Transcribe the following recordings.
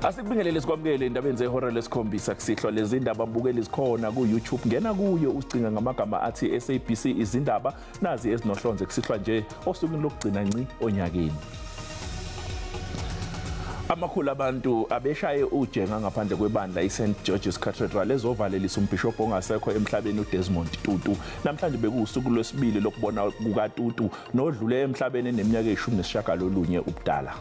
Asikubingelele sikwamukele indabeni zehora lesikhombisa kusihlwa lezi indaba abukeli zikhona ku YouTube ngena kuyo ucinga ngamagama athi SABC izindaba nazi ezinohlonze kusihlwa nje osukwini lokugcina nci onyakeni. Amakhulu abantu abeshaye ujenga ngaphandle kwebandla iSt George's Cathedral ezovalelisa umbishop ongasekho emhlabeni uDesmond Tutu. Namhlanje bekusuku lwesibili lokubona kukaTutu nodlule emhlabeni eneminyaka e19 ubudala.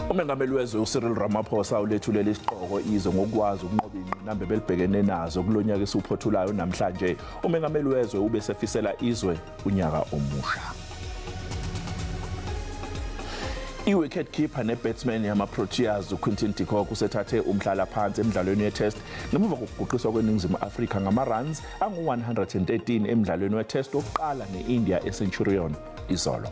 Umengameli wezwe uCyril Ramaphosa ulethulele isiqhoko izwe ngokwazi ukunqoba ingqinamba belibhekene nazo kulonyaka esuphothulayo namhlanje. Umengameli wezwe ubesefisela izwe unyaka omusha. I-wicket keeper ne-batsman yama-Proteas uQuinton de Kock usethathe umhlala phansi emidlalweni we-test ngemuva kokuguqiswa kweNingizimu Afrika ngama-runs angu-113 emidlalweni we-test wokuqala ne-India eCenturion izolo.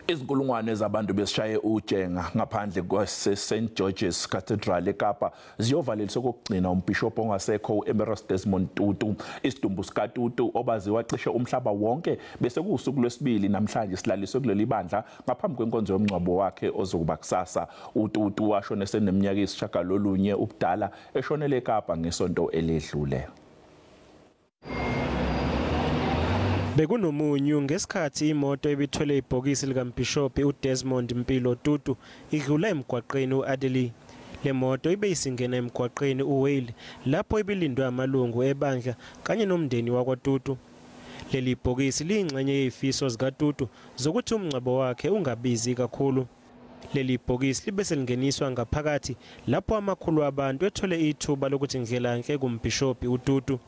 Izinkulungwane zabantu besishaye ujenga ngaphandle kwaseSt George's Cathedral eKapa ziyovaleliswa kokugcina umbishop ongasekho uEmeritus Desmond Tutu. Isidumbu sikaTutu obaziwa cishe umhlaba wonke bese kusuku lwesibili namhlanje silaliswe kuleli bandla ngaphambi kwenkonzo yomngcwabo wakhe ozokuba kusasa. UTutu washona seneminyaka eyisishiyagalolunye ubudala eshonele eKapa ngesonto eledlule. Bekunomunyu ngesikhathi imoto ebithwele ibhokisi likaMbishop uDesmond Mpilo Tutu idlula emgwaqeni uAdeli. Le moto ibeyisingena emgwaqeni uWhale lapho ibilindwe amalungu ebandla kanye nomndeni wakwaTutu. Leli bhokisi liyingxenye yezifiso zikaTutu zokuthi umngcwabo wakhe ungabizi kakhulu. Leli bhokisi libe selingeniswa ngaphakathi lapho amakhulu abantu ethole ithuba lokuthi ngidlelanhle kuMbishop uTutu.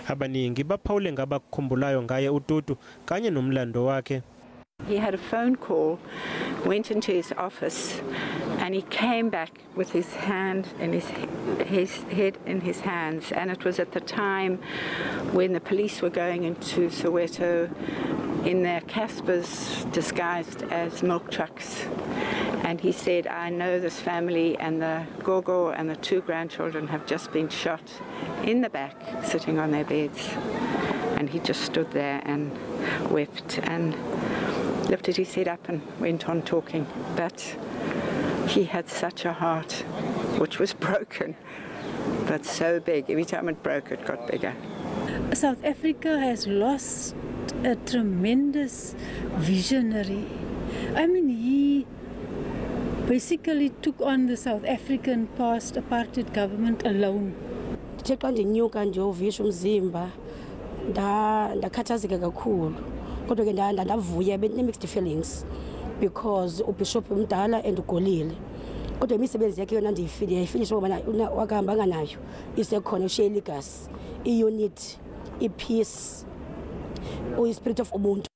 Abaningi baphawule ngabakukhumbulayo ngaye uTutu kanye nomlando wakhe. He had a phone call, went into his office, and he came back with his hand in his head in his hands. And it was at the time when the police were going into Soweto in their Caspers disguised as milk trucks. And he said, I know this family, and the gogo and the 2 grandchildren have just been shot in the back, sitting on their beds. And he just stood there and wept and lifted his head up and went on talking. But he had such a heart, which was broken, but so big. Every time it broke, it got bigger. South Africa has lost a tremendous visionary. I mean, he basically took on the South African past apartheid government alone. Xa ndinyuka ndiyovisha umzimba ndakhathazeka kakhulu kodwa ke ndavuya mixed feelings because ubishop umdala and ugolile kodwa imisebenzi yakhe yona ndiyifinisha ngoba wakahambanga nayo isekhona ushiye legacy iunity ipeace uyispirit of ubuntu.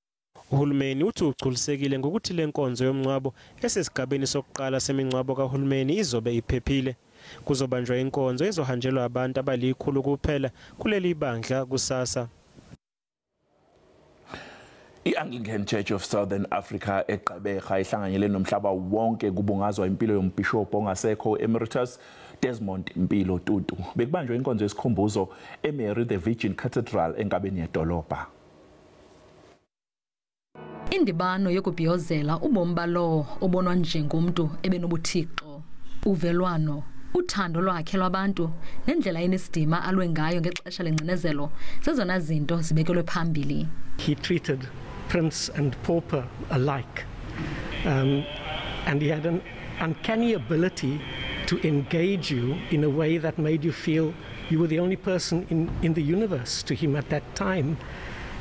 Uhulumeni uthi uchulisekile ngokuthi lenkonzo yomngcwabo esesigabeni sokuqala semingcwabo kahulumeni izobe iphephile. Kuzobanjwa inkonzo ezohanjelwa abantu abalikhulu kuphela kuleli bandla kusasa. I-Anglican Church of Southern Africa eGqeberha ihlanganyele nomhlaba wonke kubungazwa impilo yombishop ongasekho uEmeritus Desmond Mpilo Tutu. Bekubanjwa inkonzo yesikhumbuzo eMary the Virgin Cathedral enkabeni yedolobha. Indibano yokubhiyozela ubomi balo obonwa njengomuntu ebenobuthixo, uvelwano, uthando lwakhe lwabantu nendlela enesidima alwe ngayo ngexesha lengcinezelo zezona zinto zibekelwe phambili. He treated prince and pauper alike, and he had an uncanny ability to engage you in a way that made you feel you were the only person in the universe to him at that time.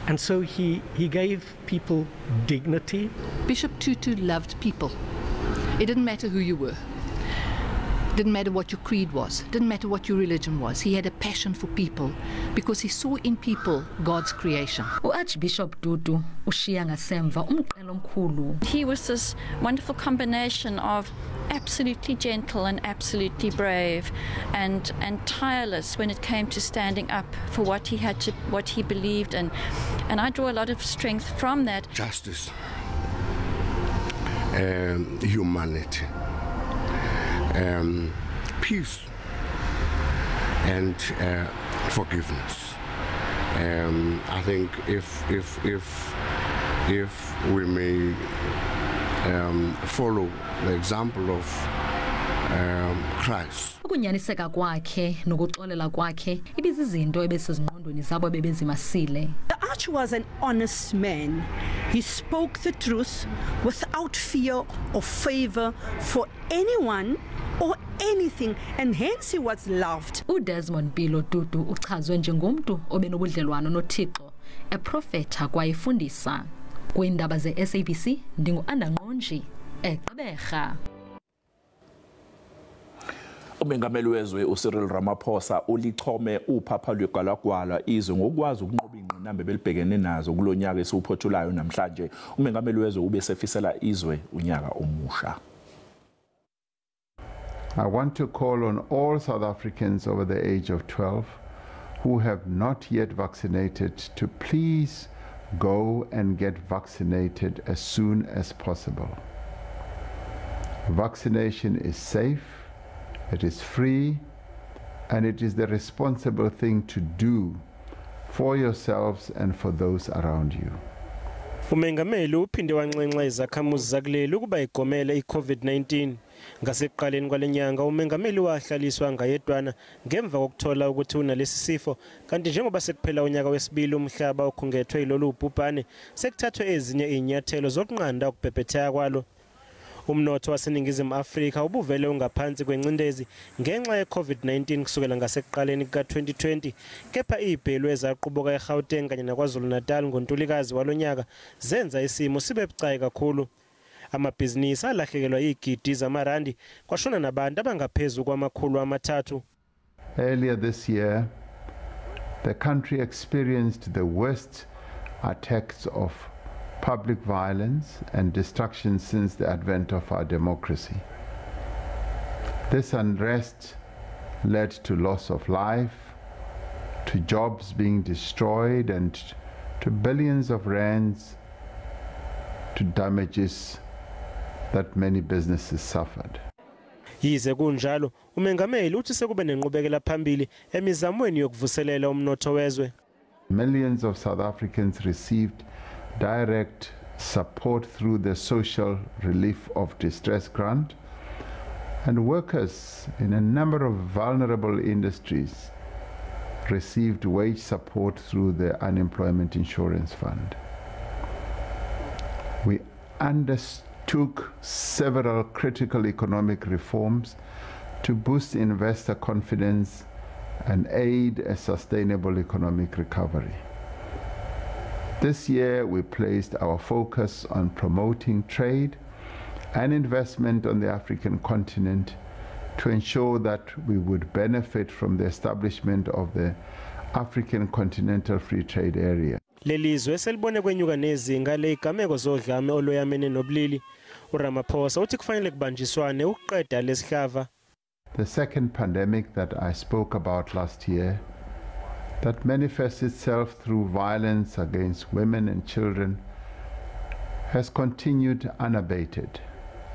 And so he gave people dignity. Bishop Tutu loved people. It didn't matter who you were. Didn't matter what your creed was. Didn't matter what your religion was. He had a passion for people because he saw in people God's creation. Archbishop Tutu ushiya ngasemva umqelo omkhulu. He was this wonderful combination of absolutely gentle and absolutely brave and tireless when it came to standing up for what he believed in. And I draw a lot of strength from that. Justice, humanity, peace, and forgiveness. I think if we may follow the example of Christ. Ukunyaniseka kwakhe nokuxolela kwakhe ibizizinto ebesezingqondweni zabo bebezimasile. The Arch was an honest man. He spoke the truth without fear or favor for anyone or anything, and hence he was loved. UDesmond Mpilo Tutu uchazwe njengomntu obenobudlelwano noThixo, eprofetha kwaye efundisa. Kwiindaba ze-SABC ndingu-Andangqonji eGqeberha. Umengameli wezwe uCyril Ramaphosa ulichome uphapha lwegalagwala izwe ngokwazi ukunqoba ingqinamba belibhekene nazo kulonyaka esiwuphothulayo namhlanje. Umengameli wezwe ube sefisela izwe unyaka omusha. I want to call on all South Africans over the age of 12 who have not yet vaccinated to please go and get vaccinated as soon as possible. Vaccination is safe, it is free, and it is the responsible thing to do for yourselves and for those around you. Umengameli uphinde wanxenxa izakhamuzi zakuleli ukuba igomele iCovid-19. Ngasekuqaleni kwalenyanga umengameli wahlaliswa ngayedwana ngemva kokuthola ukuthi unalesi sifo, kanti njengoba sekuphela unyaka wesibili umhlaba okhungethwe ilolu bhubhane sekuthathwe ezinye izinyathelo zokunqanda ukubhebhetheka kwalo. Umnotho waseNingizimu Afrika ubuvele ungaphansi kwencindezi ngenxa yeCovid-19 kusukela ngasekuqaleni kuka-2020, kepha izibhelu ezaqubuka eGauteng kanye naKwaZulu Natal ngoNtulikazi walonyaka zenza isimo sibe bucayi kakhulu. Amabhizinisi alahlekelwa izigidi zamarandi kwashona nabantu abangaphezulu kwama300. Earlier this year, the country experienced the worst attacks of public violence and destruction since the advent of our democracy. This unrest led to loss of life, to jobs being destroyed, and to billions of rands to damages that many businesses suffered. Yize kunjalo, umengameli uthi sekube nenqubekela phambili emizamweni yokuvuselela umnotho wezwe. Millions of South Africans received direct support through the Social Relief of Distress Grant, and workers in a number of vulnerable industries received wage support through the Unemployment Insurance Fund. We undertook several critical economic reforms to boost investor confidence and aid a sustainable economic recovery. This year, we placed our focus on promoting trade and investment on the African continent to ensure that we would benefit from the establishment of the African Continental Free Trade Area. Lelizwe selibone kwenyuka nezinga lezigameko zodlame oloyamene nobulili. uRamaphosa uthi kufanele kubanjiswane ukuqeda lesihlava. The second pandemic that I spoke about last year, that manifests itself through violence against women and children, has continued unabated.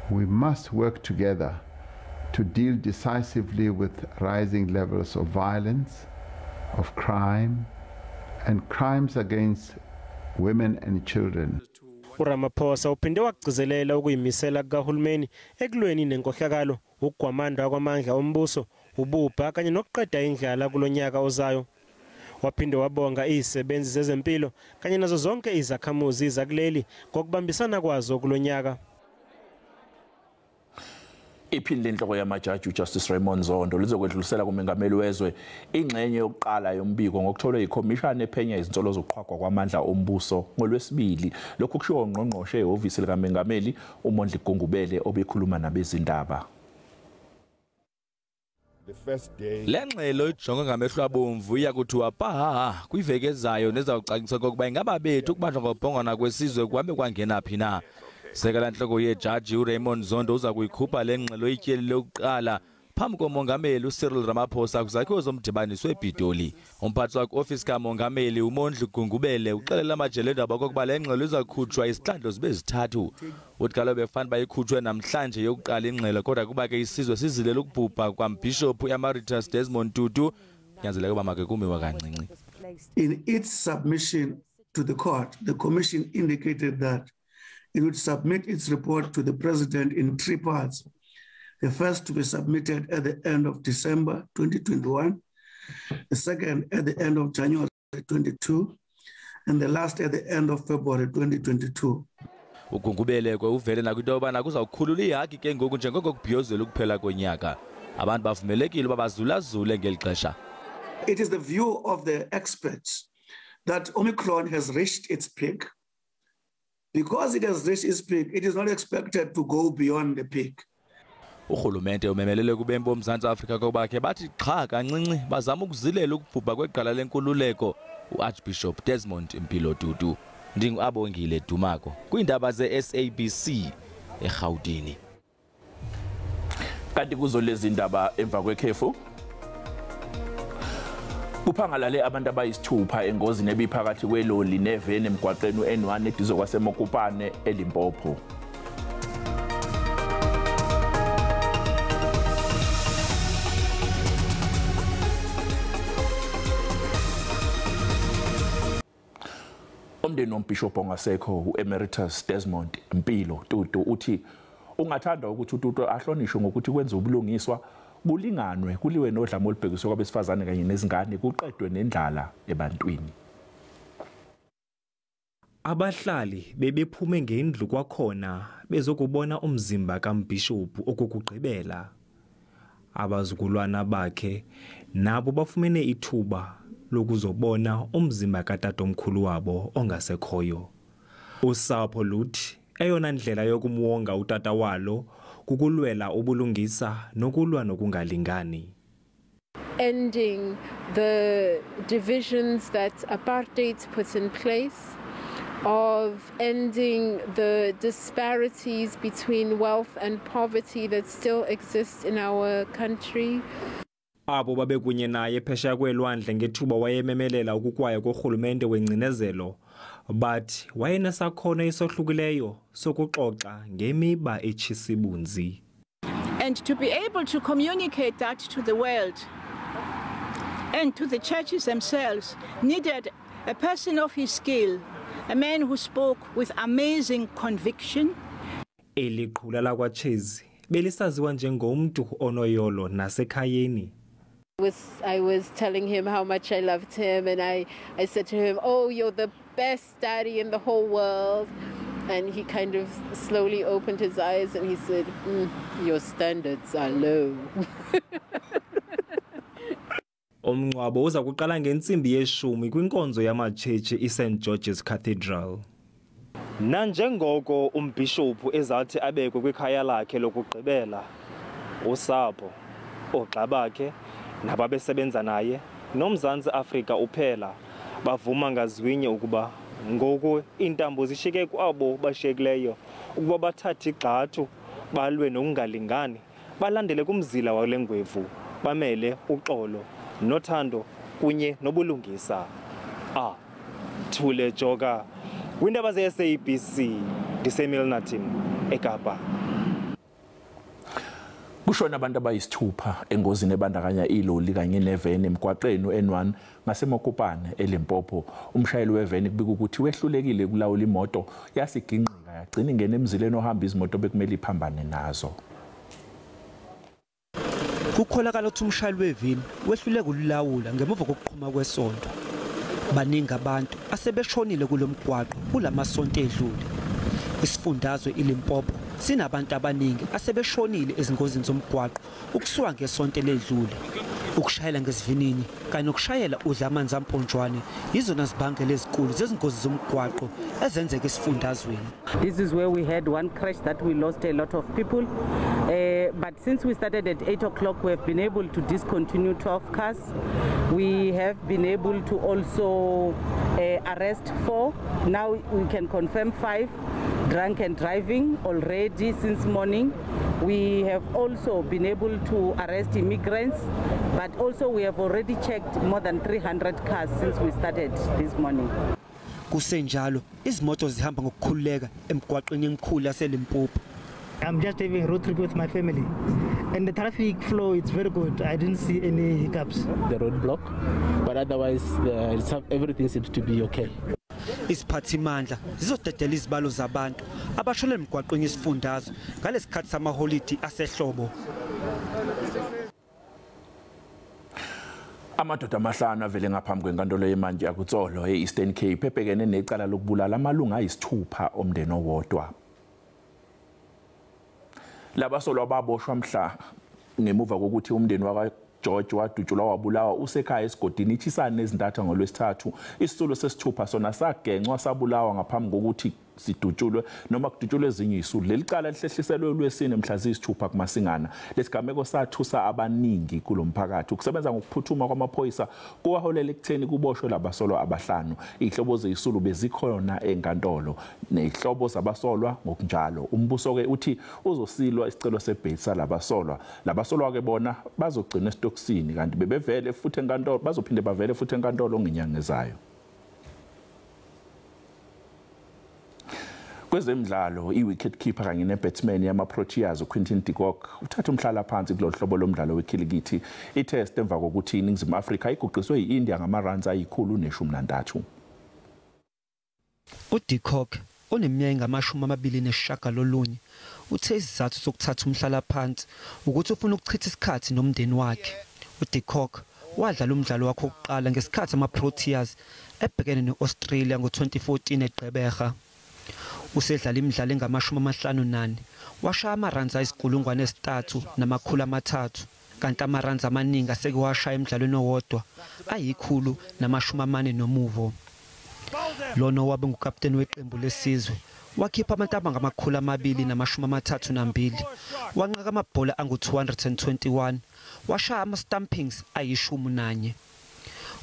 We must work together to deal decisively with rising levels of violence, of crime, and crimes against women and children. uRamaphosa uphinde wagcizelela ukuyimisela kahulumeni ekulweni nenkohlakalo, ukugwamandwa kwamandla ombuso, ububha kanye nokuqeda indlala kulonyaka ozayo. Waphinde wabonga izisebenzi zezempilo kanye nazo zonke izakhamuzi zakuleli ngokubambisana kwazo kulonyaka. Iphindile inhloko yamajaji uJustice Raymond Zondo lizokwedlulisela kumengameli wezwe ingxenye yokuqala yombiko ngokutholwa yikhomishana ephenya izinsolo zokuqhwagwa kwamandla ombuso ngolwesibili. Lokho kushiwo ungqongqoshe ehhovisi likaMengameli uMondli Gungubele obekhuluma nabezindaba. Le ngxelo ijonga ngamehlo abomvu iya kuthiwa paha kwiveki ezayo nezawucacisa kokuba ingaba bethu ukubanjwa ngobhongwana kwesizwe kuhambe kwangena phi na. Sekela ntloko yejaji uRaymond Zondo uza kuyikhupha le ngxelo ityeli lokuqala phambi komongameli uCyril Ramaphosa kuzakhiwo zomdibaniso ePitoli. Umphathi wakhe-ofisi kamongameli uMondli Gungubele uxelela amajelo eendaba okokuba le ngxelo iza kukhutshwa izihlandlo zibe zithathu. Uthi kaloku befana uba ikhutshwe namhlanje yokuqala ingxelo kodwa kuba ke isizwe sizilela ukubhubha kwambhishophu Emeritus Desmond Tutu kunyanzeleke uba make kumiwe kancinci. In its submission to the court, the commission indicated that it would submit its report to the president in 3 parts. The first to be submitted at the end of December 2021, the second at the end of January 2022, and the last at the end of February 2022. Ugungubele uvele nakwinto yobana kuzawukhulula ihaki ke ngoku njengoko kubhiyozela ukuphela konyaka. Abantu bavumelekile uba bazulazule ngeli xesha. It is the view of the experts that Omicron has reached its peak. Because it has reached its peak, it is not expected to go beyond the peak. Urhulumente umemelele kubembo uMzantsi Afrika kokuba ke bathi qha kancinci bazama ukuzilela ukubhubha kweqala lenkululeko uArchbishop Desmond Mpilo Tutu. NdinguAbongile Dumako kwiindaba ze-SABC eGauteng. Kanti kuzo lezi ndaba emva kwekhefu kuphangalale abantu abayisithupha engozini ebiphakathi kweloli neveni emgwaqeni u-N1 eduze kwaseMokopane eLimpopo. Umndeni wombhishophu ongasekho uEmeritus Desmond Mpilo Tutu uthi ungathanda ukuthi uTutu ahlonishwe ngokuthi kwenza ubulungiswa bulinganwe kuliwe nodlame olubhekiswe kwabesifazane kanye nezingane kuqedwe nendlala ebantwini. Abahlali bebephume ngendlu kwakhona bezokubona umzimba kaMbhishophu okugqibela. Abazukulwana bakhe nabo bafumene ithuba lokuzobona umzimba katatomkhulu wabo ongasekhoyo. Usapho luthi eyona ndlela yokumwonga utata walo kukulwela ubulungisa nokulwa nokungalingani. Ending the divisions that apartheid puts in place, of ending the disparities between wealth and poverty that still exist in our country. Abo babekunye naye phesheya kwelwandle ngethuba wayememelela ukukwaya korhulumente wengcinezelo but wayenesakhono esohlukileyo sokuxoxa ngemiba etshisibunzi. And to be able to communicate that to the world and to the churches themselves needed a person of his skill, a man who spoke with amazing conviction. Eliqhula lakwaChezi belisaziwa njengomntu onoyolo nasekhayeni. I was telling him how much I loved him, and I said to him, "Oh, you're the best daddy in the whole world." And he kind of slowly opened his eyes and he said, "Your standards are low." Umngcwabo uza kuqala ngentsimbi ye-10 kwinkonzo yamatshetshi iSt George's Cathedral. Nanjengoko umbhishophu ezathi abekwe kwikhaya lakhe lokugqibela, usapho, oogxa bakhe nababesebenza naye noMzantsi Afrika uphela bavuma ngazwinye ukuba ngoku iintambo zishiyeke kwabo bashiyekileyo ukuba bathathe igxathu balwe nokungalingani balandele kumzila wale ngwevu bamele uxolo nothando kunye nobulungisa. Thule Joka kwindaba ze-SABC ndiseMilnerton eKapa. Kushona abantu abayisithupha engozini ebandakanya iloli kanye neveni emgwaqeni u-N1 ngaseMokopane eLimpopo. Umshayeli weveni kubika ukuthi wehlulekile kulawula imoto yasiginqika yagcina ingene emzileni ohamba izimoto bekumele iphambane nazo. Kukholakala ukuthi umshayeli weveni wehluleka ukulawula ngemuva kokuqhuma kwesonto. Baningi abantu asebeshonile kulomgwaqo kulamasonto edlule. Isifundazwe iLimpopo sinabantu abaningi asebeshonile ezingozini zomgwaqo ukusuka ngesonto ledlule. Ukushayela ngesivinini kanye nokushayela udla amanzi amponjwane izona zibangela ezinkulu zezingozi zomgwaqo ezenzeka esifundazweni. This is where we had one crash that we lost a lot of people. but since we started at 8 o'clock, we have been able to discontinue 12 cars. We have been able to also arrest 4. Now we can confirm 5 drunk and driving already since morning. We have also been able to arrest immigrants, but also we have already checked more than 300 cars since we started this morning. Kusenjalo izimoto zihamba ngokukhululeka emgwaqweni emikhulu yaseLimpopo. I'm just having a road trip with my family, and the traffic flow is very good. I didn't see any hiccups. The roadblock, but otherwise everything seems to be okay. Isiphathimandla zizodedela izibalo zabantu abashona emgwaqweni isifundazwe ngalesikhathi samaholidi asehlobo. Amadoda amahlanu avele ngaphambi kwenkantolo yemantshi yakuTsolo e-Eastern Cape ebhekene necala lokubulala amalunga ayisithupha omndeni owodwa. Labasolwa baboshwa mhla ngemuva kokuthi umndeni George wadutshulwa wabulawa usekhaya esigodini ichisana ezintathu ngolwesithathu. Isisulu sesithupha sona sagencwa sabulawa ngaphambi kokuthi sidutshulwe noma kudutshulwe ezinye izisulu. Leli cala lihlehliselwe uLwesine mhla ziyisithupha kuMasingana. Lesigameko sathusa abaningi kulomphakathi. Ukusebenza ngokuphuthuma kwamaphoyisa kuwaholela ekutheni kuboshwe labasolwa abahlanu. Ihlobo zezisulu bezikhona enkantolo nezihlobo zabasolwa ngokunjalo. Umbuso ke uthi uzosilwa isicelo sebheli salabasolwa. Labasolwa ke bona bazogcina esitokisini kanti bebevele futhi enkantolo bazophinde bavele futhi enkantolo ngenyanga ezayo. Kwezemidlalo i-wicket keeper kanye ne-batsman yama-Proteas uQuinton de Kock uthatha umhlala phansi kulolu hlobo lomdlalo wekhilikithi i-test emva kokuthi iNingizimu Afrika iguqiswe yi-India ngama-runs ayi-113. uDe Kock oneminyaka engama-29 uthe isizathu sokuthatha umhlala phansi ukuthi ufuna ukuchitha isikhathi nomndeni wakhe. uDe Kock wadlala umdlalo wakhe wokuqala ngesikhathi ama-Proteas ebhekene ne-Australia ngo-2014 eGqeberha. Usedlala imidlalo engama-54 washaya ama-runs ayisi-3,300 kanti ama-runs amaningi aseke washaya emidlalweni owodwa ayi-140 nomuvo. Lona wabe ngukapteni weqembu lesizwe wakhipha amantamba ngama-232 wanqaka amabhola angu-221 washaya ama-stampings ayi-11.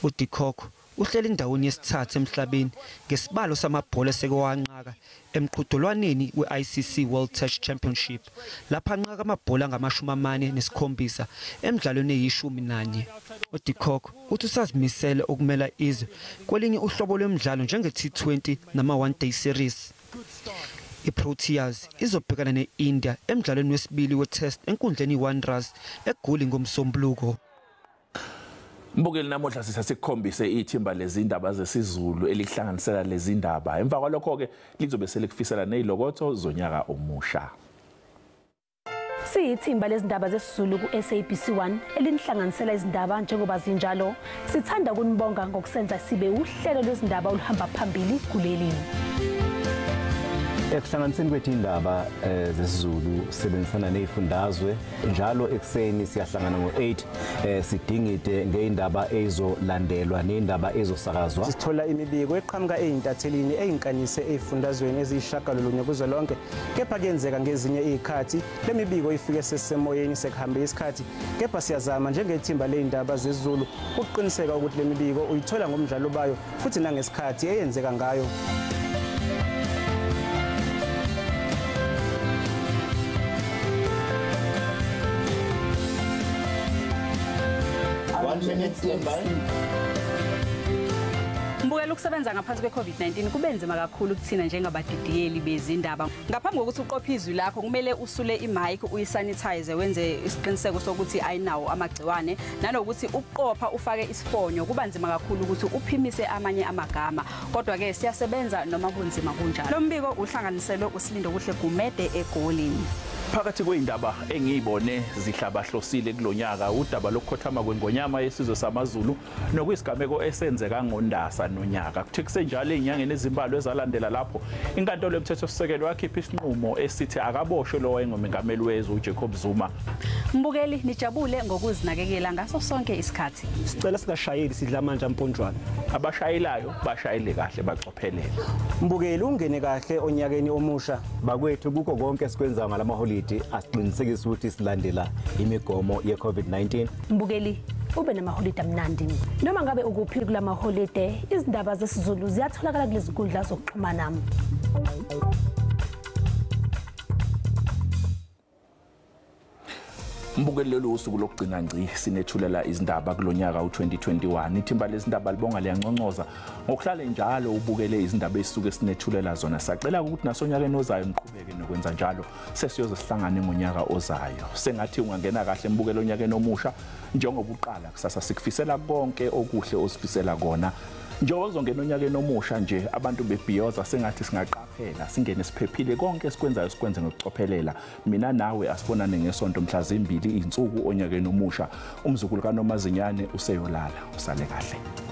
uDe Kock uhleli indawoni yesithathu emhlabeni ngesibalo samabhola eseke wanqaka emqhudelwaneni we-ICC World Test Championship lapha anqaka amabhola angama-47 emidlalweni eyi-11. uDe Kock uthi usazimisele ukumela izwe kwelinye uhlobo lwemidlalo njenge-T20 nama-One Day Series. iProteas izobhekana ne-India emidlalweni wesibili we-test enkundleni i-Wanderers eGoli ngomsombuluko. Mbukeli namuhla sisasikhombise ithimba lezindaba zesiZulu elihlanganisela lezindaba. Emva kwalokho ke lizobe selikufisela nezilokotho zonyaka omusha. Siyithimba lezindaba zesiZulu ku SABC 1 elinhlanganisela izindaba njengoba zinjalo. Sithanda ukunibonga ngokusenza sibe uhlelo lwezindaba oluhamba phambili kuleli. Ekuhlanganiseni kwethu indaba zesiZulu sebenzisana nezifundazwe njalo ekseni siyahlangana ngo-8 sidingide ngeindaba ezizolandelwa neindaba ezosakazwa. Sithola imibiko eqhamuka ezintathelini ezinkanyise ezifundazweni eziyishagalolunye kuzo lonke kepha kuyenzeka ngezinye izikhathi le mibiko ifike sesemoyeni sekuhambe isikhathi kepha siyazama njengethimba leindaba zesiZulu ukuqiniseka ukuthi le mibiko uyithola ngomdlalo bayo futhi nangesikhathi eyenzeka ngayo. 1 minute standby. Mbukela ukusebenza ngaphansi kwe-COVID-19 kubenzima kakhulu kuthina njengabadidiyeli bezindaba. Ngaphambi kokuthi uqophe izwi lakho kumele usule imic uyisanitize wenze isiqiniseko sokuthi ayinawo amagciwane nanokuthi uqopha ufake isifonyo kuba nzima kakhulu ukuthi uphimise amanye amagama. Kodwa ke siyasebenza noma kunzima kunjalo. Lo mbiko uhlanganiselwe uSilindo kuhle Gumede eGolini. Phakathi kweindaba engiyibone zihlabahlosile kulonyaka udaba lokukhothama kwengonyama yesizwe samaZulu nokuyisigameko esenzeka ngoNdasa nonyaka. Kuthe kusenjalo ezinyangeni ezimbalo ezalandela lapho inkantolo yomthethosisekelo yakhipha isinqumo esithi akaboshwe lo wayengumengameli wezwe uJacob Zuma. Mbukeli nijabule ngokuzinakekela ngaso sonke isikhathi. Sicela singashayeli sidla amanje amponjwana. Abashayelayo bashayele kahle bacophelele. Mbukeli ungene kahle onyakeni omusha bakwethu kuko konke esikwenza ngalamaholi amathikithi asiqinisekise ukuthi silandela imigomo ye-COVID-19. Mbukeli ube namaholide amnandi. Noma ngabe ukuphi kulamaholide, izindaba zesiZulu ziyatholakala kulezi zinkundla zokuxhumana. Mbukeli lolu usuku lokugcina ngci sinethulela izindaba kulonyaka u2021. Ithimba lezindaba libonga liyanconcoza ngokuhlala njalo ubukele izindaba ezisuke sinethulela zona. Sacela ukuthi nasonyakeni ozayo niqhubeke nokwenza njalo. Sesiyozosihlangana ngonyaka ozayo. Sengathi ungangena kahle mbukelo onyakeni omusha njengoba uqala kusasa sikufisela konke okuhle osifisela kona. Njengoba uzongena onyakeni omusha nje abantu bebhiyoza sengathi singaqaphela singene siphephile konke esikwenzayo sikwenze ngokucophelela. Mina nawe asibonane ngesonto mhla zimbili insuku onyakeni omusha. Umzukulu kaNomazinyane useyolala usale kahle.